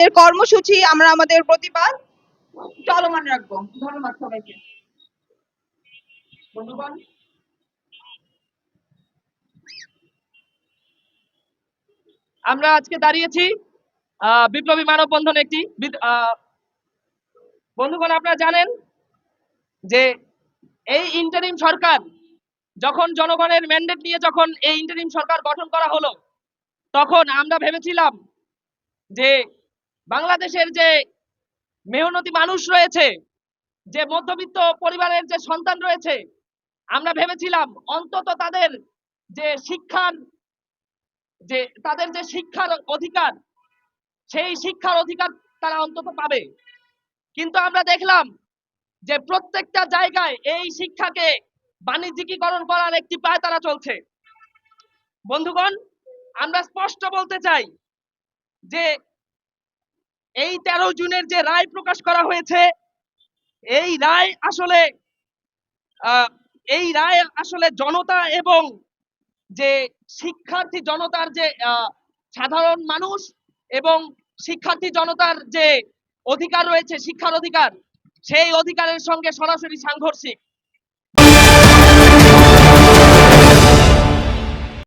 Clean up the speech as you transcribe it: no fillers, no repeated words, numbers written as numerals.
এর কর্মসূচি আমরা আমাদের প্রতিবাদ চলমান রাখবো। ধন্যবাদ সবাইকে। বন্ধুগণ, আমরা আজকে দাঁড়িয়েছি বিপ্লবী মানববন্ধন একটি। বন্ধুগণ, আপনারা জানেন যে এই ইন্টারিম সরকার যখন জনগণের ম্যান্ডেট নিয়ে যখন এই ইন্টারিম সরকার গঠন করা হলো, তখন আমরা ভেবেছিলাম যে বাংলাদেশের যে মেহনতি মানুষ রয়েছে, যে মধ্যবিত্ত পরিবারের যে সন্তান রয়েছে, আমরা ভেবেছিলাম অন্তত তাদের যে শিক্ষার অধিকার, সেই শিক্ষার অধিকার তারা অন্তত পাবে। কিন্তু আমরা দেখলাম যে প্রত্যেকটা জায়গায় এই শিক্ষাকে বাণিজ্যিকীকরণ করার একটি পায়তারা চলছে। বন্ধুগণ, আমরা স্পষ্ট বলতে চাই যে এই 13 জুনের যে রায় প্রকাশ করা হয়েছে, এই রায় আসলে জনতা এবং যে শিক্ষার্থী জনতার যে সাধারণ মানুষ এবং শিক্ষার্থী জনতার যে অধিকার রয়েছে, শিক্ষার অধিকার, সেই অধিকারের সঙ্গে সরাসরি সাংঘর্ষিক।